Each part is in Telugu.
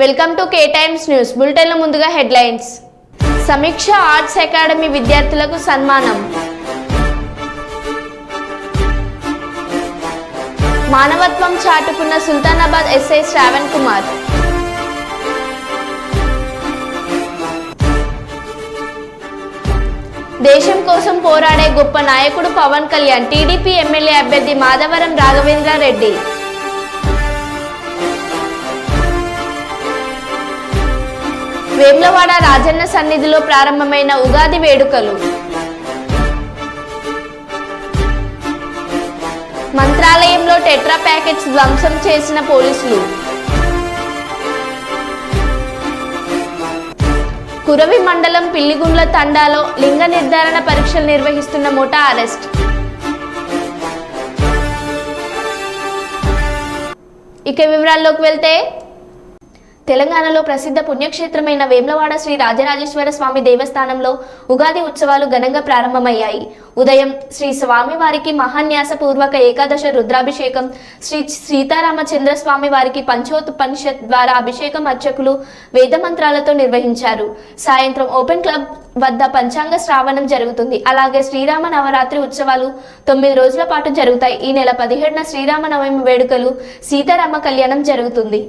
Welcome to K times news బులెటిన్ల ముందుగా హెడ్లైన్స్. సమీక్ష ఆర్ట్స్ అకాడమీ విద్యార్థులకు సన్మానం. మానవత్వం చాటుకున్న సుల్తానాబాద్ ఎస్ఐ శ్రావణ్ కుమార్. దేశం కోసం పోరాడే గొప్ప నాయకుడు పవన్ కళ్యాణ్. టీడీపీ ఎమ్మెల్యే అభ్యర్థి మాధవరం రాఘవేంద్ర రెడ్డి. వేములవాడ రాజన్న సన్నిధిలో ప్రారంభమైన ఉగాది వేడుకలు. మంత్రాలయంలో టెట్రా ప్యాకెట్స్ ధ్వంసం చేసిన పోలీసులు. కురవి మండలం పిల్లిగుండ్ల తండాలో లింగ నిర్ధారణ పరీక్షలు నిర్వహిస్తున్న ముఠా అరెస్ట్. ఇక వివరాల్లోకి వెళ్తే, తెలంగాణలో ప్రసిద్ధ పుణ్యక్షేత్రమైన వేములవాడ శ్రీ రాజరాజేశ్వర స్వామి దేవస్థానంలో ఉగాది ఉత్సవాలు ఘనంగా ప్రారంభమయ్యాయి. ఉదయం శ్రీ స్వామివారికి మహాన్యాసపూర్వక ఏకాదశ రుద్రాభిషేకం, శ్రీ సీతారామచంద్ర స్వామి వారికి పంచోపనిషత్ ద్వారా అభిషేకం అర్చకులు వేదమంత్రాలతో నిర్వహించారు. సాయంత్రం ఓపెన్ క్లబ్ వద్ద పంచాంగ శ్రావణం జరుగుతుంది. అలాగే శ్రీరామ నవరాత్రి ఉత్సవాలు 9 రోజుల పాటు జరుగుతాయి. ఈ నెల 17న శ్రీరామ నవమి వేడుకలు, సీతారామ కళ్యాణం జరుగుతుంది.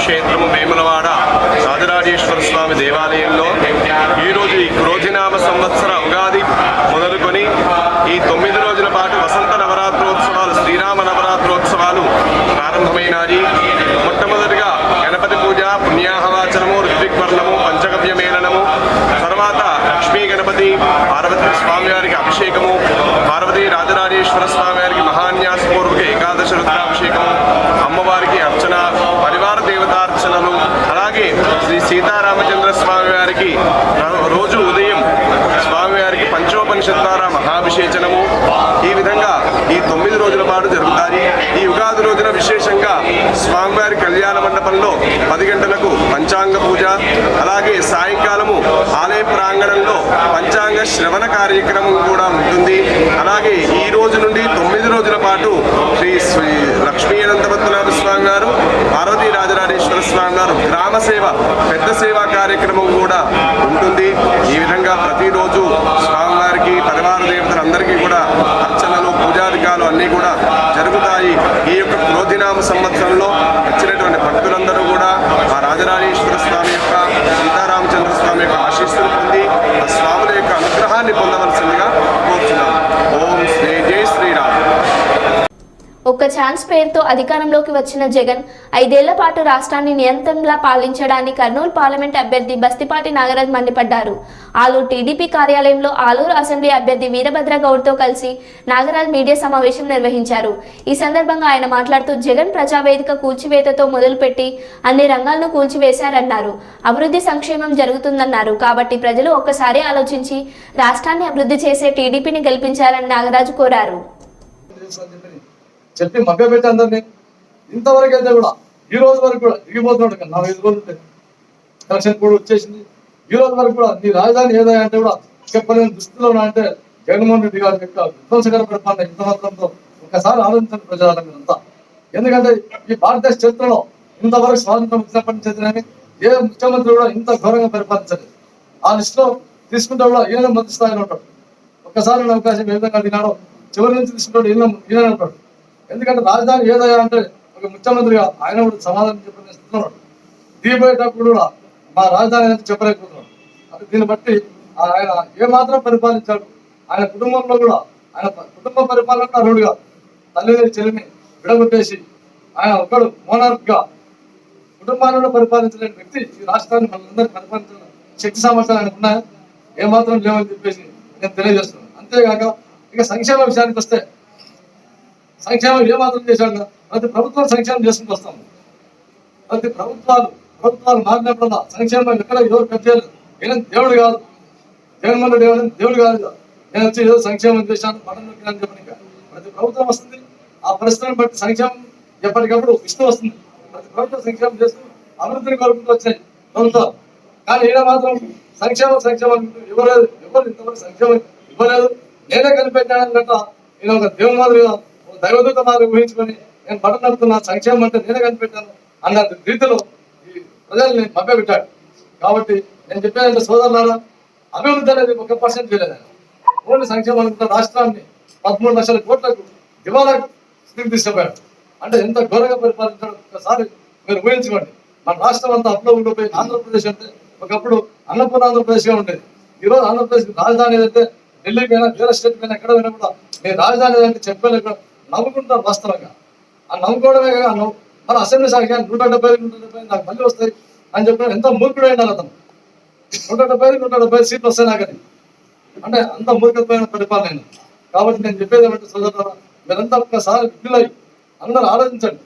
క్షేత్రము వేములవాడ రాజరాజేశ్వర స్వామి దేవాలయంలో ఈరోజు ఈ క్రోధినామ సంవత్సర ఉగాది మొదలుకొని ఈ 9 రోజుల పాటు వసంత నవరాత్రోత్సవాలు శ్రీరామ నవరాత్రోత్సవాలు ప్రారంభమైనాయి. మొట్టమొదటిగా గణపతి పూజ, పుణ్యాహవాచనము, ఋత్విక్వర్ణము, పంచగవ్య మేళనము, తర్వాత లక్ష్మీ గణపతి పార్వతీ స్వామి వారికి అభిషేకము, పార్వతీ రాజరాజేశ్వర స్వామి వారికి మహాన్యాసపూర్వక ఏకాదశ రుద్రాభిషేకము, అమ్మవారికి అర్చన, పరివార దేవతార్చనలు, అలాగే శ్రీ సీతారామచంద్ర స్వామి వారికి రోజు ఉదయం స్వామివారికి పంచోపనిషత్తార మహాభిషేచనము, ఈ విధంగా ఈ 9 రోజుల పాటు జరుగుతాయి. ఈ ఉగాది రోజున విశేషంగా స్వామివారి కళ్యాణ మండపంలో 10 గంటలకు పంచాంగ పూజ, అలాగే సాయంకాలము ఆలయ ప్రాంగణంలో పంచాంగ శ్రవణ కార్యక్రమం కూడా ఉంటుంది. అలాగే ఈ రోజు నుండి 9 రోజుల పాటు శ్రీ లక్ష్మీ అనంతపద్మనాభ స్వామి వారు, పార్వతీ రాజరాజేశ్వర స్వామి వారు గ్రామ సేవ పెద్ద సేవా కార్యక్రమం కూడా ఉంటుంది. ఈ విధంగా ప్రతిరోజు స్వామివారికి పరివార దేవతలందరికీ కూడా అర్చనలు, పూజాధికాలు అన్నీ కూడా జరుగుతాయి. ఈ యొక్క క్రోధినామ సంవత్సరంలో వచ్చినటువంటి భక్తులందరూ కూడా ఆ రాజరాజేశ్వర స్వామి యొక్క, సీతారామచంద్ర స్వామి యొక్క ఆశీస్సులు పొంది ఆ స్వాముల యొక్క అనుగ్రహాన్ని పొందవలసిందిగా కోరుతున్నాను. ఓం శ్రీ జై శ్రీరామ్. ఒక్క ఛాన్స్ పేరుతో అధికారంలోకి వచ్చిన జగన్ 5 ఏళ్ల పాటు రాష్ట్రాన్ని నియంత్రణలా పాలించడాన్ని కర్నూలు పార్లమెంట్ అభ్యర్థి బస్తిపాటి నాగరాజ్ మండిపడ్డారు. ఆలూరు టీడీపీ కార్యాలయంలో ఆలూరు అసెంబ్లీ అభ్యర్థి వీరభద్ర గౌడ్తో కలిసి నాగరాజ్ మీడియా సమావేశం నిర్వహించారు. ఈ సందర్భంగా ఆయన మాట్లాడుతూ జగన్ ప్రజావేదిక కూల్చివేతతో మొదలుపెట్టి అన్ని రంగాలను కూల్చివేశారన్నారు. అభివృద్ధి సంక్షేమం జరుగుతుందన్నారు. కాబట్టి ప్రజలు ఒక్కసారి ఆలోచించి రాష్ట్రాన్ని అభివృద్ధి చేసే టీడీపీని గెలిపించాలని నాగరాజు కోరారు. చెప్పి మభ్యపెట్టి అందరినీ ఇంతవరకు అయితే కూడా ఈ రోజు వరకు కూడా దిగిపోతున్నాడు. 4-5 రోజులు ఎలక్షన్ కూడా వచ్చేసింది. ఈ రోజు వరకు కూడా నీ రాజధాని ఏదా అంటే కూడా చెప్పలేని దుస్థితిలో అంటే జగన్మోహన్ రెడ్డి గారి యొక్క విధ్వంసకర పరిపాలన ఇంత మాత్రంతో ఒకసారి ఆలోచించండి ప్రజలంతా. ఎందుకంటే ఈ భారతదేశ చరిత్రలో ఇంతవరకు స్వాతంత్రం వచ్చినప్పటి నుంచి ఏ ముఖ్యమంత్రి కూడా ఇంత ఘోరంగా పరిపాలించలేదు. ఆ లిస్టులో తీసుకుంటే కూడా ఈయన మొదటి స్థాయిలో ఉంటాడు. ఒక్కసారి అవకాశం ఏ విధంగా తినాడో చివరి నుంచి తీసుకుంటాడు ఈయన ఉంటాడు. ఎందుకంటే రాజధాని ఏదయ్యా అంటే ఒక ముఖ్యమంత్రిగా ఆయన కూడా సమాధానం చెప్పిన స్థితిలో ఉన్నాడు. దిగిపోయేటప్పుడు కూడా మా రాజధాని అనేది చెప్పలేకపోతున్నాడు. అంటే దీన్ని బట్టి ఆయన ఏమాత్రం పరిపాలించాడు. ఆయన కుటుంబంలో కూడా ఆయన కుటుంబ పరిపాలన అర్హుడుగా తల్లిని చెల్లిని విడగొట్టేసి ఆయన ఒకడు మోనార్క్గా కుటుంబాలను పరిపాలించలేని వ్యక్తి ఈ రాష్ట్రాన్ని మనందరికీ పరిపాలించిన శక్తి సామర్థ్యాలు ఆయనకు ఉన్నాయా? ఏమాత్రం లేవని చెప్పేసి నేను తెలియజేస్తున్నాను. అంతేగాక ఇక సంక్షేమ విషయానికి వస్తే సంక్షేమం ఏమాత్రం చేశాడు? ప్రతి ప్రభుత్వం సంక్షేమం చేసుకుంటూ వస్తాము. ప్రతి ప్రభుత్వాలు మారినప్పుడల్లా సంక్షేమం ఎక్కడ ఎవరు కట్టేయాలి. నేను దేవుడు కాదు, జగన్మోహన్ రెడ్డి దేవుడు కాదు. నేను వచ్చి ఏదో సంక్షేమం చేశాను పట్టణం నొక్కినాను చెప్పని ప్రతి ప్రభుత్వం వస్తుంది. ఆ పరిస్థితులను బట్టి సంక్షేమం ఎప్పటికప్పుడు ఇష్టం వస్తుంది. ప్రతి ప్రభుత్వం సంక్షేమం చేస్తూ అభివృద్ధిని కోరుకుంటూ వచ్చాయి ప్రభుత్వాలు. కానీ ఈయన మాత్రం సంక్షేమం ఎవరు ఇంతవరకు సంక్షేమం ఇవ్వలేదు. నేనే కనిపెట్టానన్నట్ట ఈయన ఒక దేవుని మాదిరిగా దైవదూత మాదిరి ఊహించుకొని నేను బటన్ నడుపుతున్నా, సంక్షేమం అంటే నేనే కనిపెట్టాను అన్న రీతిలో ఈ ప్రజల్ని మభ్యపెట్టాడు. కాబట్టి నేను చెప్పేదంటే సోదరులారా, అభివృద్ధి అనేది 1% చేయలేదు. ఓన్లీ సంక్షేమం అనుకుంటే రాష్ట్రాన్ని 13 లక్షల కోట్లకు దివాలా స్థితికి తీసుకుపోయాడు. అంటే ఎంత ఘోరంగా పరిపాలించాడు ఒకసారి మీరు ఊహించుకోండి. మన రాష్ట్రం అంతా అప్పులో ఉండిపోయి ఆంధ్రప్రదేశ్ అంటే ఒకప్పుడు అన్నపూర్ణ ఆంధ్రప్రదేశ్గా ఉండేది. ఈరోజు ఆంధ్రప్రదేశ్ రాజధాని ఏదంటే ఢిల్లీ పైన వేరే స్టేట్ పైన ఎక్కడ పోయినా కూడా నేను రాజధాని ఏదంటే చెప్పలేక నవ్వుకుంటారు వాస్తవంగా. ఆ నవ్వుకోవడమే కాదు, మన అసెంబ్లీ సాక్షి 170 నాకు మళ్ళీ వస్తాయి అని చెప్పిన ఎంత మూర్ఖుడు అయినారు అతను. 170 సీట్లు వస్తాయి నాకు. అంటే అంత మూర్ఖత్వమైన పరిపాలన. కాబట్టి నేను చెప్పేది ఏమంటే సోదరులారా, మీరంతా ఒక్కసారి విధులై అందరూ ఆలోచించండి.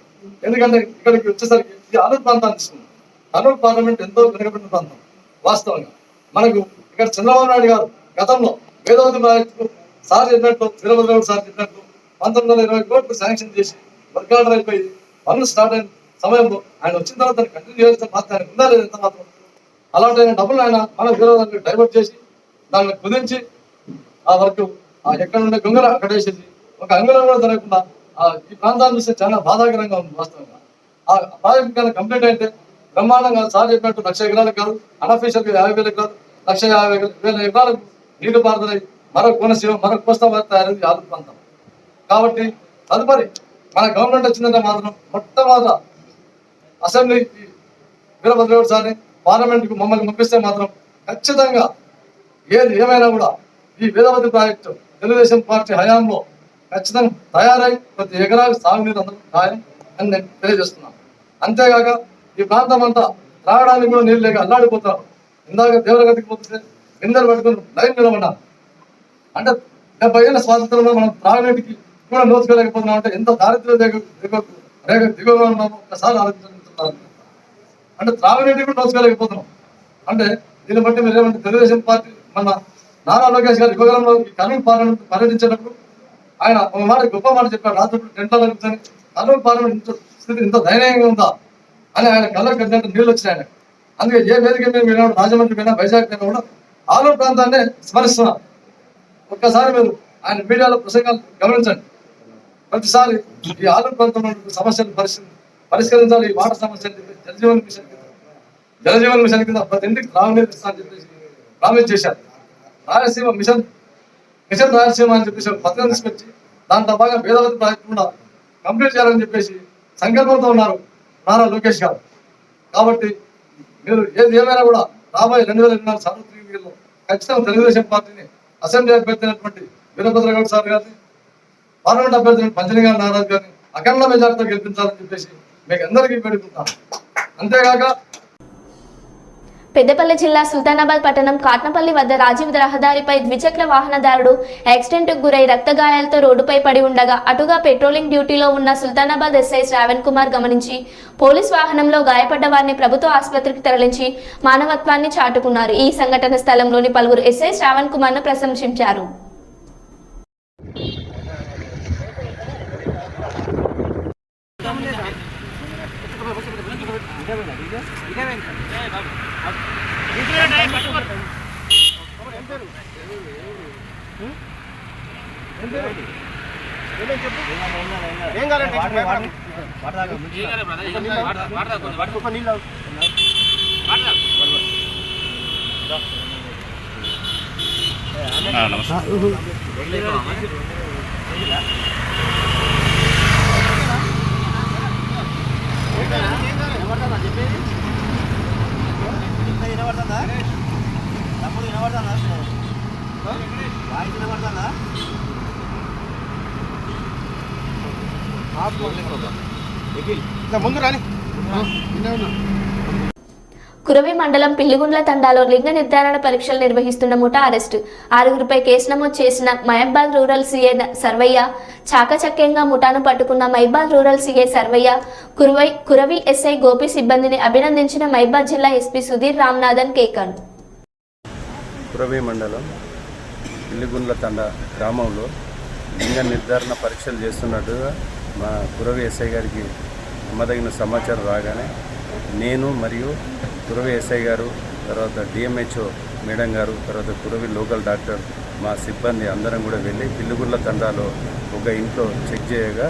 ఎందుకంటే ఇక్కడికి వచ్చేసరికి ఈ ఆలూరు ప్రాంతాన్ని తీసుకున్నాం. ఆలూరు పార్లమెంట్ ఎంతో వెనుకబడిన ప్రాంతం. వాస్తవంగా మనకు ఇక్కడ చంద్రబాబు నాయుడు గారు గతంలో వేదవతి ప్రాజెక్టు సార్ చెప్పినట్టు, వీరభద్రరావు సార్ చెప్పినట్టు 1920 కోట్లు శాంక్షన్ చేసి వర్క్ ఆర్డర్ అయిపోయి పనులు స్టార్ట్ అయిన సమయంలో ఆయన వచ్చిన తర్వాత కంటిన్యూ చేయాల్సిన బాధ్యత ఆయన ఉందా లేదు ఎంత మాత్రం. అలాంటి ఆయన డబ్బులు ఆయన మన వీరభద్రానికి డైవర్ట్ చేసి దాన్ని కుదించి ఆ వర్క్ ఎక్కడ ఉండే గొంగర అక్కడ వేసేసి ఒక అంగుళం కూడా జరగకుండా ఈ ప్రాంతాన్ని చూస్తే చాలా బాధాకరంగా ఉంది. వాస్తవంగా ఆ ప్రాజెక్ట్ కన్నా కంప్లీట్ అయితే బ్రహ్మాండంగా సార్ చెప్పినట్టు 1,00,000 ఎకరాలకు కాదు, అన్అఫీషియల్గా 50,000 ఎకరాలు, 1,50,000 ఎకరాలకు నీళ్లు పారుతున్నాయి. మరొక కోనసీమ, మరొక కోస్తా తయారైంది ఆలూరు ప్రాంతం. కాబట్టి తదుపరి మన గవర్నమెంట్ వచ్చిందంటే మాత్రం మొట్టమొదట అసెంబ్లీ వీరభద్రరావు సార్ని పార్లమెంట్కు మమ్మల్ని పంపిస్తే మాత్రం ఖచ్చితంగా ఏది ఏమైనా కూడా ఈ వేదవతి ప్రాజెక్టు తెలుగుదేశం పార్టీ హయాంలో ఖచ్చితంగా తయారై ప్రతి ఎకరాలకు సాగునీరు అందరూ ఖాయం అని నేను తెలియజేస్తున్నాను. అంతేగాక ఈ ప్రాంతం అంతా త్రాగడానికి కూడా నీళ్ళు లేక అల్లాడిపోతారు. ఇందాక దేవరగతికి పోతే బిందెలు పట్టుకుని లైన్ నిలబడ్డాను. అంటే 70 ఏళ్ళ స్వాతంత్రంలో మనం త్రాగునీటికి కూడా నోచుకోలేకపోతున్నాం అంటే ఎంత దారిద్ర్య రేఖ దిగువగా ఉన్నామో ఒక్కసారి ఆలోచించుకుంటున్నారు. అంటే త్రాగునీటికి కూడా నోచుకోలేకపోతున్నాం. అంటే దీన్ని బట్టి మీరు ఏమంటే తెలుగుదేశం పార్టీ మన నారా లోకేష్ గారు యువగలంలో కర్నూలు పార్లమెంట్ పర్యటించేటప్పుడు ఆయన ఒక మాట గొప్ప మాట చెప్పారు. రాత్రి టెంట్లో కూర్చొని కర్నూలు పార్లమెంట్ స్థితి ఇంత దయనీయంగా ఉందా అని ఆయన కళ్ళకు కట్టినట్టు నీళ్ళు వచ్చినాయి ఆయన. అందుకే ఏ వేదిక మీద మీరు రాజమండ్రి పైన వైజాగ్ పైన కూడా ఆలూరు ప్రాంతాన్ని స్మరిస్తున్నారు. ఒక్కసారి మీరు ఆయన మీడియాలో ప్రసంగాలు గమనించండి. ప్రతిసారి ఈ ఆలూరు ప్రాంతంలో సమస్యలు పరిష్కరించాలి. ఈ వాటర్ సమస్యలు జలజీవన్ మిషన్ కింద ప్రతి ఇంటికి త్రాగునీరు ఇస్తామని చెప్పేసి ప్రామిస్ చేశారు. రాయలసీమ మిషన్ రాయలసీమ అని చెప్పేసి పత్రం తీసుకొచ్చి దాంట్లో బాగా వేదవతి ప్రాజెక్టు కూడా కంప్లీట్ చేయాలని చెప్పేసి సంకల్పంతో ఉన్నారు నారా లోకేష్ గారు. కాబట్టి మీరు ఏది ఏమైనా కూడా రాబోయే 2024 సార్వత్రిక ఎన్నికల్లో ఖచ్చితంగా తెలుగుదేశం పార్టీని అసెంబ్లీ అభ్యర్థి అయినటువంటి వీరభద్రగౌడ్ సార్ గారిని, పార్లమెంట్ అభ్యర్థి పంచని గారి నారాజు గారిని అఖండ మెజార్టీతో గెలిపించాలని చెప్పేసి మీకు అందరికీ పెడుకుంటాను. అంతేగాక పెద్దపల్లి జిల్లా సుల్తానాబాద్ పట్టణం కాట్నపల్లి వద్ద రాజీవ్ రహదారిపై ద్విచక్ర వాహనదారుడు యాక్సిడెంట్కు గురై రక్తగాయాలతో రోడ్డుపై పడి ఉండగా అటుగా పెట్రోలింగ్ డ్యూటీలో ఉన్న సుల్తానాబాద్ ఎస్ఐ శ్రావణ్ కుమార్ గమనించి పోలీస్ వాహనంలో గాయపడ్డ వారిని ప్రభుత్వ ఆసుపత్రికి తరలించి మానవత్వాన్ని చాటుకున్నారు. ఈ సంఘటన స్థలంలోని పలువురు ఎస్ఐ శ్రావణ్ కుమార్ను ప్రశంసించారు. కురవి మండలం పిల్లిగుండ్ల తండాలో లింగ నిర్ధారణ పరీక్షలు నిర్వహిస్తున్న ముఠా అరెస్టు. 6గురిపై కేసు నమోదు చేసిన మహబాద్ రూరల్ సీఏ సర్వయ్య చాకచక్యంగా ముఠాను పట్టుకున్న మహబాద్ rural CA Sarvaiah Kuravi SI Gopi సిబ్బందిని అభినందించిన మహబాద్ జిల్లా ఎస్పీ సుధీర్ రామ్నాథన్ కేకన్. కురవి మండలం పిల్లిగుండ్ల తండా గ్రామంలో లింగ నిర్ధారణ పరీక్షలు చేస్తున్నట్టుగా మా కురవి ఎస్ఐ గారికి నమ్మదగిన సమాచారం రాగానే నేను మరియు కురవి ఎస్ఐ గారు, తర్వాత డిఎంహెచ్ఓ మేడం గారు, తర్వాత కురవి లోకల్ డాక్టర్, మా సిబ్బంది అందరం కూడా వెళ్ళి పిల్లిగుండ్ల తండాలో ఒక ఇంట్లో చెక్ చేయగా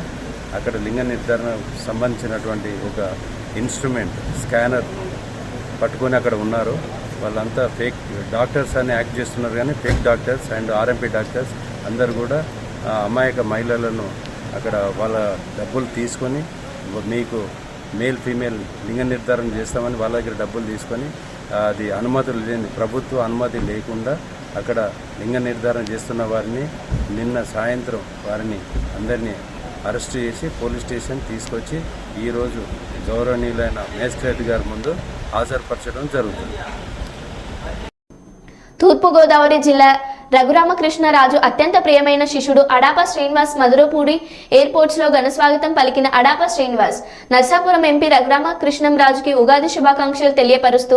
అక్కడ లింగ నిర్ధారణ సంబంధించినటువంటి ఒక ఇన్స్ట్రుమెంట్ స్కానర్ పట్టుకొని అక్కడ ఉన్నారు. వాళ్ళంతా ఫేక్ డాక్టర్స్ అని యాక్ట్ చేస్తున్నారు, కానీ fake doctors and RMP doctors అందరు కూడా అమాయక మహిళలను అక్కడ వాళ్ళ డబ్బులు తీసుకొని మీకు మేల్ ఫీమేల్ లింగ నిర్ధారణ చేస్తామని వాళ్ళ దగ్గర డబ్బులు తీసుకొని అది అనుమతులు లేని ప్రభుత్వ అనుమతి లేకుండా అక్కడ లింగ నిర్ధారణ చేస్తున్న వారిని నిన్న సాయంత్రం వారిని అందరినీ అరెస్ట్ చేసి పోలీస్ స్టేషన్ తీసుకొచ్చి ఈరోజు గౌరవనీయులైన మేజిస్ట్రేట్ గారి ముందు హాజరుపరచడం జరుగుతుంది. తూర్పుగోదావరి జిల్లా రఘురామకృష్ణరాజు అత్యంత ప్రియమైన శిష్యుడు అడాప శ్రీనివాస్ మధురపూడి ఎయిర్పోర్ట్స్లో ఘనస్వాగతం పలికిన అడాప శ్రీనివాస్ నర్సాపురం ఎంపీ రఘురామకృష్ణంరాజుకి ఉగాది శుభాకాంక్షలు తెలియపరుస్తూ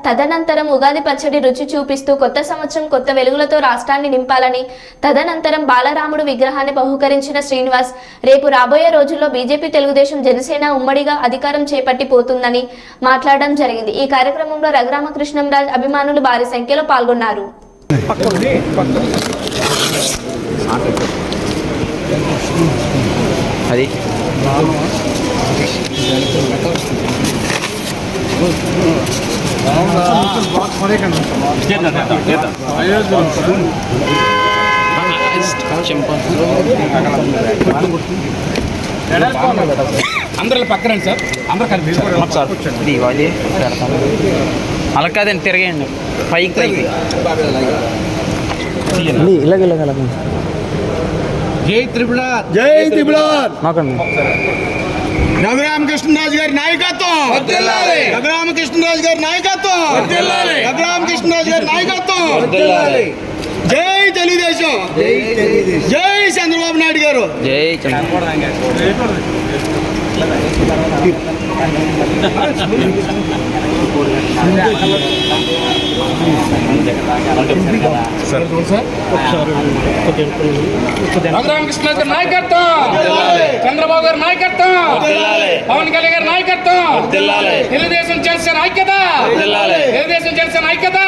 తదనంతరం ఉగాది పచ్చడి రుచి చూపిస్తూ కొత్త సంవత్సరం కొత్త వెలుగులతో రాష్ట్రాన్ని నింపాలని తదనంతరం బాలరాముడు విగ్రహాన్ని బహూకరించిన శ్రీనివాస్ రేపు రాబోయే రోజుల్లో బీజేపీ తెలుగుదేశం జనసేన ఉమ్మడిగా అధికారం చేపట్టి పోతుందని మాట్లాడడం జరిగింది. ఈ కార్యక్రమంలో రఘురామకృష్ణంరాజు అభిమానులు భారీ సంఖ్యలో పాల్గొన్నారు. అది అందరూ పక్కన సార్ అందరూ కలిపి అలా కాదండి తిరగండి పైకి ఇలాగ జై త్రిపుర మాకండి రఘురామకృష్ణరాజు గారి నాయకత్వం రఘురామకృష్ణరాజు గారి నాయకత్వం రఘురామకృష్ణరాజు గారి నాయకత్వం జై తెలుగుదేశం జై చంద్రబాబు నాయుడు గారు జై చంద్రబాబు రఘురామకృష్ణరాజు గారి నాయకత్వం చంద్రబాబు గారి నాయకత్వం పవన్ కళ్యాణ్ గారి నాయకత్వం తెలుగుదేశం జనసేన ఐక్యత తెలుగుదేశం జనసేన ఐక్యత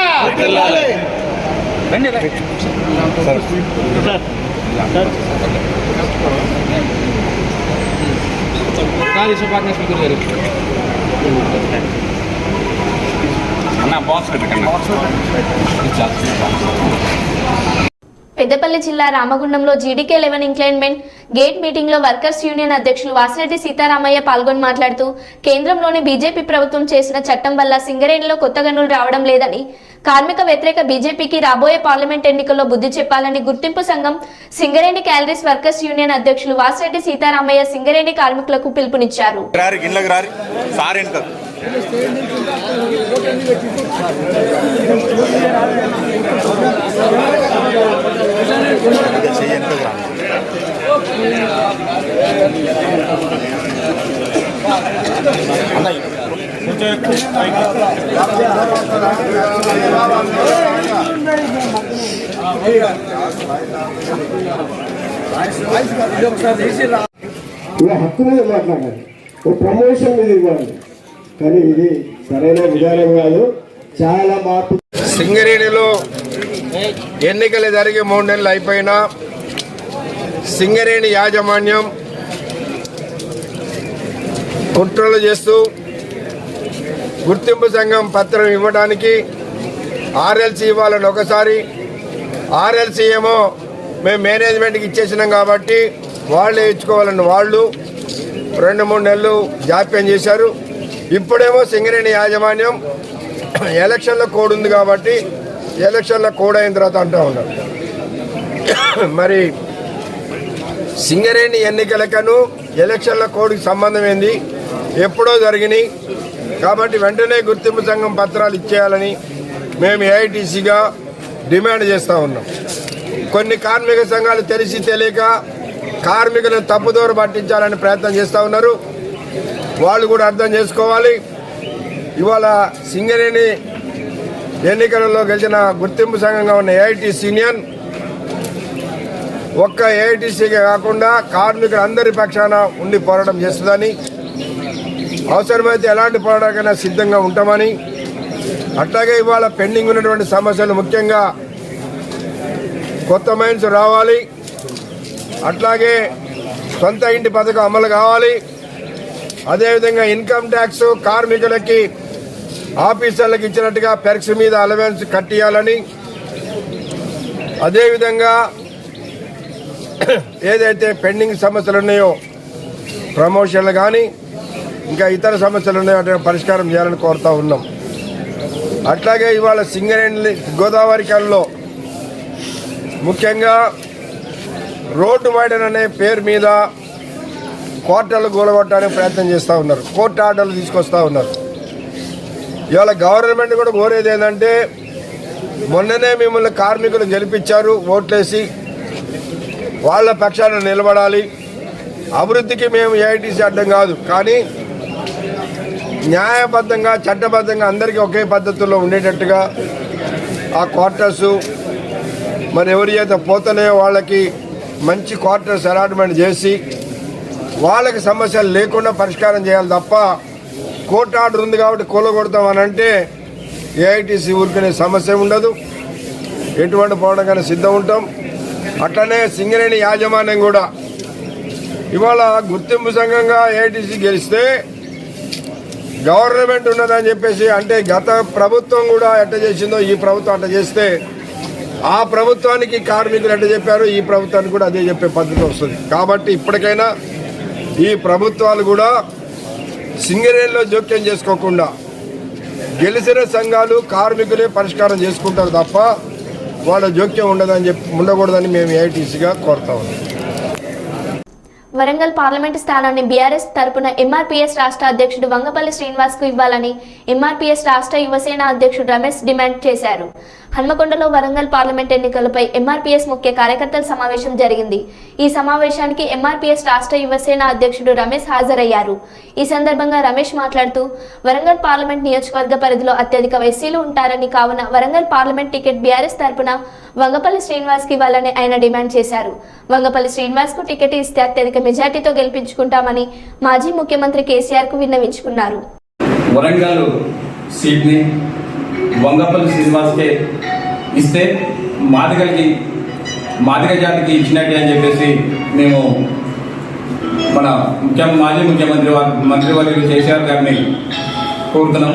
పెద్దపల్లి జిల్లా రామగుండంలో జీడీకే 11 ఇంక్లైన్మెంట్ గేట్ మీటింగ్ లో వర్కర్స్ యూనియన్ అధ్యక్షులు వాసిరెడ్డి సీతారామయ్య పాల్గొని మాట్లాడుతూ కేంద్రంలోని బీజేపీ ప్రభుత్వం చేసిన చట్టం వల్ల సింగరేణిలో కొత్త గనులు రావడం లేదని, కార్మిక వ్యతిరేక బీజేపీకి రాబోయే పార్లమెంట్ ఎన్నికల్లో బుద్ధి చెప్పాలని గుర్తింపు సంఘం సింగరేణి క్యాలరీస్ వర్కర్స్ యూనియన్ అధ్యక్షులు వాసిరెడ్డి సీతారామయ్య సింగరేణి కార్మికులకు పిలుపునిచ్చారు. హక్కు మీద మాట్లాడాలి, ఒక ప్రమోషన్ మీద ఇవ్వాలి, కానీ ఇది సరైన విధానం కాదు. చాలా మార్పు. సింగరేణిలో ఎన్నికలు జరిగి 3 నెలలు అయిపోయినా సింగరేణి యాజమాన్యం కుట్రలు చేస్తూ గుర్తింపు సంఘం పత్రం ఇవ్వడానికి ఆర్ఎల్సీ ఇవ్వాలని ఒకసారి, ఆర్ఎల్సీ ఏమో మేము మేనేజ్మెంట్కి ఇచ్చేసినాం కాబట్టి వాళ్ళే ఇచ్చుకోవాలని వాళ్ళు 2-3 నెలలు జాప్యం చేశారు. ఇప్పుడేమో సింగరేణి యాజమాన్యం ఎలక్షన్ల కోడ్ ఉంది కాబట్టి ఎలక్షన్ల కోడ్ అయిన తర్వాత అంటూ ఉన్నారు. మరి సింగరేణి ఎన్నికలకను ఎలక్షన్ల కోడ్కి సంబంధం ఏంది? ఎప్పుడో జరిగినాయి కాబట్టి వెంటనే గుర్తింపు సంఘం పత్రాలు ఇచ్చేయాలని మేము ఏఐటీసీగా డిమాండ్ చేస్తూ ఉన్నాం. కొన్ని కార్మిక సంఘాలు తెలిసి తెలియక కార్మికులను తప్పుదోవ పట్టించాలని ప్రయత్నం చేస్తూ ఉన్నారు. వాళ్ళు కూడా అర్థం చేసుకోవాలి. ఇవాళ సింగరేణి ఎన్నికలలో గెలిచిన గుర్తింపు సంఘంగా ఉన్న ఏఐటీసీ యూనియన్ ఒక్క ఏఐటీసీగా కాకుండా కార్మికులందరి పక్షాన ఉండి పోరాటం చేస్తుందని, అవసరమైతే ఎలాంటి పోరాటానికైనా సిద్ధంగా ఉంటామని, అట్లాగే ఇవాళ పెండింగ్ ఉన్నటువంటి సమస్యలు ముఖ్యంగా కొత్త మైన్స్ రావాలి, అట్లాగే సొంత ఇంటి పథకం అమలు కావాలి, అదేవిధంగా ఇన్కమ్ ట్యాక్స్ కార్మికులకి ఆఫీసర్లకు ఇచ్చినట్టుగా పెర్క్స్ మీద అలవెన్స్ కట్టియాలని, అదేవిధంగా ఏదైతే పెండింగ్ సమస్యలు ఉన్నాయో ప్రమోషన్లు కానీ ఇంకా ఇతర సమస్యలు ఉన్నాయో వాటిని పరిష్కారం చేయాలని కోరుతూ ఉన్నాం. అట్లాగే ఇవాళ సింగరేణి గోదావరి కల్లో ముఖ్యంగా రోడ్డు వైడన్ అనే పేరు మీద కోర్టులు కూలగొట్టడానికి ప్రయత్నం చేస్తూ ఉన్నారు, కోర్టు ఆర్డర్లు తీసుకొస్తూ ఉన్నారు. ఇవాళ గవర్నమెంట్ కూడా కోరేది ఏంటంటే మొన్ననే మిమ్మల్ని కార్మికులు గెలిపించారు ఓట్లేసి, వాళ్ళ పక్షాన నిలబడాలి. అభివృద్ధికి మేము ఏఐటీసీ అడ్డం కాదు, కానీ న్యాయబద్ధంగా చట్టబద్ధంగా అందరికీ ఒకే పద్ధతుల్లో ఉండేటట్టుగా ఆ క్వార్టర్సు మరి ఎవరి చేత పోతనే వాళ్ళకి మంచి క్వార్టర్స్ అలాట్మెంట్ చేసి వాళ్ళకి సమస్యలు లేకుండా పరిష్కారం చేయాలి తప్ప కోర్టు ఆర్డర్ ఉంది కాబట్టి కూలగొడతామని అంటే ఏఐటీసీ ఊరుకునే సమస్య ఉండదు. ఎటువంటి పోవడం సిద్ధం ఉంటాం. అట్లనే సింగరేణి యాజమాన్యం కూడా ఇవాళ గుర్తింపు సంఘంగా ఏఐటీసీ గెలిస్తే గవర్నమెంట్ ఉన్నదని చెప్పేసి, అంటే గత ప్రభుత్వం కూడా ఎట్ట చేసిందో ఈ ప్రభుత్వం అట్ట చేస్తే ఆ ప్రభుత్వానికి కార్మికులు ఎట్ట చెప్పారు, ఈ ప్రభుత్వానికి కూడా అదే చెప్పే పద్ధతి వస్తుంది. కాబట్టి ఇప్పటికైనా ఈ ప్రభుత్వాలు కూడా సింగరేణిలో జోక్యం చేసుకోకుండా గెలిచిన సంఘాలు కార్మికులే పరిష్కారం చేసుకుంటారు తప్ప వాళ్ళ జోక్యం ఉండకూడదని మేము ఏఐటీసీగా కోరుతా ఉన్నాం. వరంగల్ పార్లమెంటు స్థానాన్ని బీఆర్ఎస్ తరపున ఎంఆర్పీఎస్ రాష్ట్ర అధ్యక్షుడు వంగపల్లి శ్రీనివాస్కు ఇవ్వాలని ఎంఆర్పీఎస్ రాష్ట్ర యువసేన అధ్యక్షుడు రమేష్ డిమాండ్ చేశారు. హన్మకొండలో వరంగల్ పార్లమెంట్ ఎన్నికలపై ఎంఆర్పీఎస్ ముఖ్య కార్యకర్తల సమావేశం జరిగింది. ఈ సమావేశానికి ఎంఆర్పీఎస్ రాష్ట్ర యువసేన అధ్యక్షుడు రమేష్ హాజరయ్యారు. ఈ సందర్భంగా రమేష్ మాట్లాడుతూ వరంగల్ పార్లమెంట్ నియోజకవర్గ పరిధిలో అత్యధిక ఎస్సీలు ఉంటారని, కావున వరంగల్ పార్లమెంట్ టికెట్ బీఆర్ఎస్ తరపున వంగపల్లి శ్రీనివాస్కి ఇవ్వాలని ఆయన డిమాండ్ చేశారు. వంగపల్లి శ్రీనివాస్కు టికెట్ ఇస్తే అత్యధిక మెజార్టీతో గెలిపించుకుంటామని మాజీ ముఖ్యమంత్రి కేసీఆర్ కు విన్నవించుకున్నారు. వరంగల్ సీట్ని వంగపల్లి శ్రీనివాస్కే ఇస్తే మాదిగ జాతికి ఇచ్చినట్టే అని చెప్పేసి మేము మన మాజీ ముఖ్యమంత్రి మంత్రివర్యులు కేసీఆర్ గారిని కోరుతున్నాం.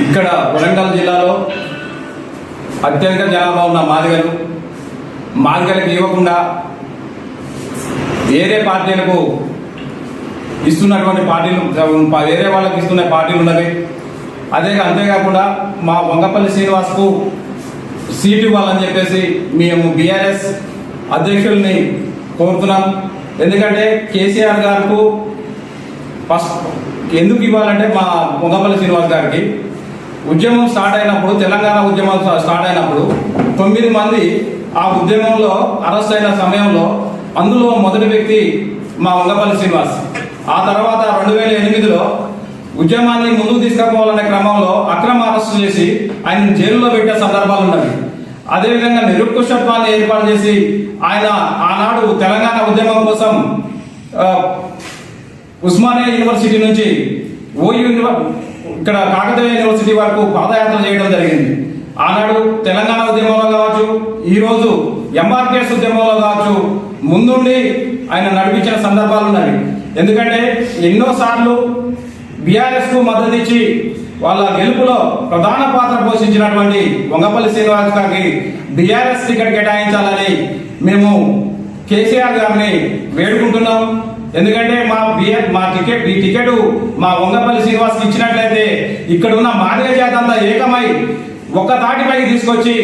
ఇక్కడ వరంగల్ జిల్లాలో అత్యధిక జనాభా ఉన్న మాదిగలకు ఇవ్వకుండా వేరే పార్టీలకు ఇస్తున్నటువంటి పార్టీలు, వేరే వాళ్ళకి ఇస్తున్న పార్టీలు ఉన్నవి. అంతేకాకుండా మా వంగపల్లి శ్రీనివాస్కు సీటు ఇవ్వాలని చెప్పేసి మేము బీఆర్ఎస్ అధ్యక్షుల్ని కోరుతున్నాం. ఎందుకంటే కేసీఆర్ గారికి ఫస్ట్ ఎందుకు ఇవ్వాలంటే మా వంగపల్లి శ్రీనివాస్ గారికి ఉద్యమం స్టార్ట్ అయినప్పుడు, తెలంగాణ ఉద్యమం స్టార్ట్ అయినప్పుడు 9 మంది ఆ ఉద్యమంలో అరెస్ట్ అయిన సమయంలో అందులో మొదటి వ్యక్తి మా వంగపల్లి శ్రీనివాస్. ఆ తర్వాత 2008లో ఉద్యమాన్ని ముందుకు తీసుకుపోవాలనే క్రమంలో అక్రమ అరెస్టు చేసి ఆయన జైలులో పెట్టే సందర్భాలు ఉన్నవి. అదేవిధంగా నిరుత్కృష్టత్వాన్ని ఏర్పాటు చేసి ఆయన ఆనాడు తెలంగాణ ఉద్యమం కోసం ఉస్మానియా యూనివర్సిటీ నుంచి ఇక్కడ కాకతీయ యూనివర్సిటీ వరకు పాదయాత్ర చేయడం జరిగింది. ఆనాడు తెలంగాణ ఉద్యమంలో కావచ్చు, ఈరోజు ఎంఆర్పీఎస్ ఉద్యమంలో కావచ్చు ముందుండి ఆయన నడిపించిన సందర్భాలు ఉన్నాయి. ఎందుకంటే ఎన్నోసార్లు బీఆర్ఎస్ కు మద్దతు ఇచ్చి వాళ్ళ గెలుపులో ప్రధాన పాత్ర పోషించినటువంటి వంగపల్లి శ్రీనివాస్ గారికి బీఆర్ఎస్ టికెట్ కేటాయించాలని మేము కేసీఆర్ గారిని వేడుకుంటున్నాం. ఎందుకంటే ఈ టికెట్ మా వంగపల్లి శ్రీనివాస్కి ఇచ్చినట్లయితే ఇక్కడ ఉన్న మాదిగ జాతి అంతా ఏకమై ఒక తాటిపైకి తీసుకొచ్చి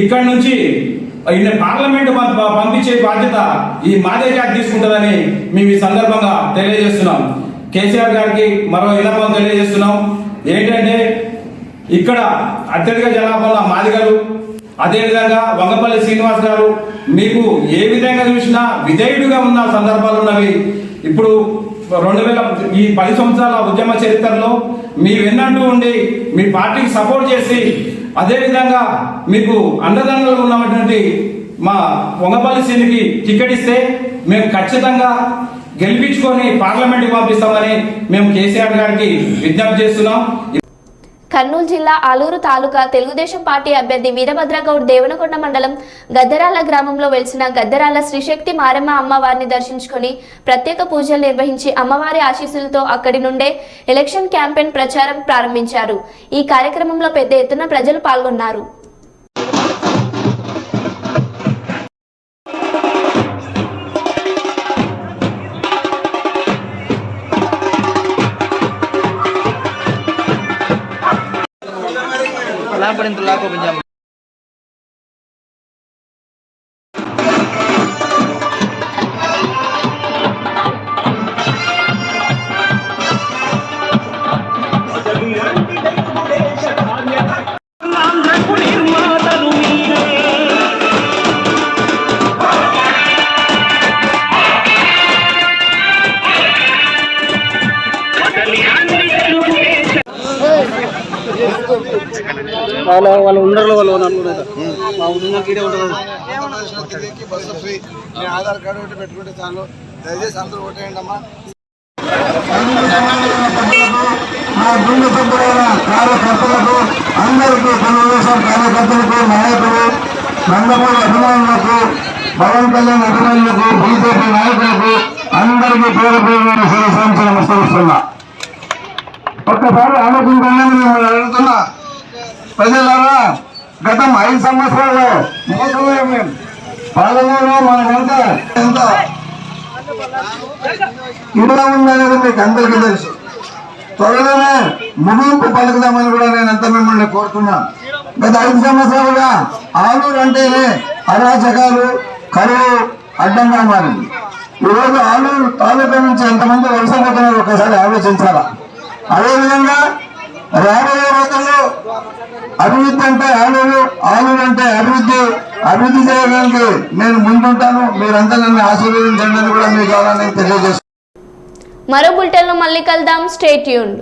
ఇక్కడ నుంచి పార్లమెంట్ పంపించే బాధ్యత ఈ మాదిగ జాతి తీసుకుంటుందని మేము ఈ సందర్భంగా తెలియజేస్తున్నాం. కేసీఆర్ గారికి మరో విన్నపం తెలియజేస్తున్నాం. ఏంటంటే ఇక్కడ అత్యధిక జనాభా ఉన్న మాదిగలు, అదేవిధంగా వంగపల్లి శ్రీనివాస్ గారు మీకు ఏ విధంగా చూసినా విధేయుడిగా ఉన్న సందర్భాలు ఉన్నవి. ఇప్పుడు 2000 ఈ 10 సంవత్సరాల ఉద్యమ చరిత్రలో మీ వెన్నంటూ ఉండి మీ పార్టీకి సపోర్ట్ చేసి, అదేవిధంగా మీకు అండదండలు ఉన్నటువంటి మా వంగపల్లి శ్రీనికి టికెట్ ఇస్తే మేము ఖచ్చితంగా గెలిపించుకొని పార్లమెంట్కి పంపిస్తామని మేము కేసీఆర్ గారికి విజ్ఞప్తి చేస్తున్నాం. కర్నూలు జిల్లా ఆలూరు తాలూకా తెలుగుదేశం పార్టీ అభ్యర్థి వీరభద్రగౌడ్ దేవనకొండ మండలం గద్దరాల గ్రామంలో వెలిసిన గద్దరాల శ్రీశక్తి మారమ్మ అమ్మవారిని దర్శించుకొని ప్రత్యేక పూజలు నిర్వహించి అమ్మవారి ఆశీస్సులతో అక్కడి నుండే ఎలక్షన్ క్యాంపెయిన్ ప్రచారం ప్రారంభించారు. ఈ కార్యక్రమంలో పెద్ద ఎత్తున ప్రజలు పాల్గొన్నారు. Gracias. వాళ్ళు ఉండరు వాళ్ళు అనుకున్నారు బస్సు ఫ్రీ మీ ఆధార్ కార్డు ఒకటి పెట్టుకుంటే చాలు దయచేసి అందరూ ఓటేయండి అమ్మా మా గుండె సభ్యులైన కార్యకర్తలకు అందరికీ తెలుగుదేశం కార్యకర్తలకు నాయకులు నందమూరి అభిమానులకు పవన్ కళ్యాణ్ అభిమానులకు బీజేపీ నాయకులకు అందరికీ పేరు పేరు శిరసాంశలు నమస్కరిస్తున్నా. ఒక్కసారి ఆలోచించండి. మిమ్మల్ని అడుగుతున్నా ప్రజలారా, గత 5 సంవత్సరాలు పాలనలో మనకంత ఎంత ఇలా ఉందనేది మీకు అందరికీ తెలుసు. త్వరలోనే ముగింపు పలుకుదామని కూడా నేను అంత మిమ్మల్ని కోరుతున్నాను. గత 5 సంవత్సరాలుగా ఆలూరు అంటేనే అరాచకాలు కరువు అడ్డంగా మారింది. ఈరోజు ఆలూరు తాలూకా నుంచి ఎంతమంది వలసపోతున్నారు ఒకసారి ఆలోచించాలా. అదేవిధంగా రాబోయే రోజుల్లో అభివృద్ధి అంటే ఆలూరు, ఆలూరు అంటే అభివృద్ధి చేయడానికి నేను ముందుంటాను. మీరంతా నన్ను ఆశీర్వదించండి అని కూడా మీ ద్వారా నేను తెలియజేస్తాను. మరో బులెటిన్లో మళ్ళీ కలుద్దాం. Stay tuned.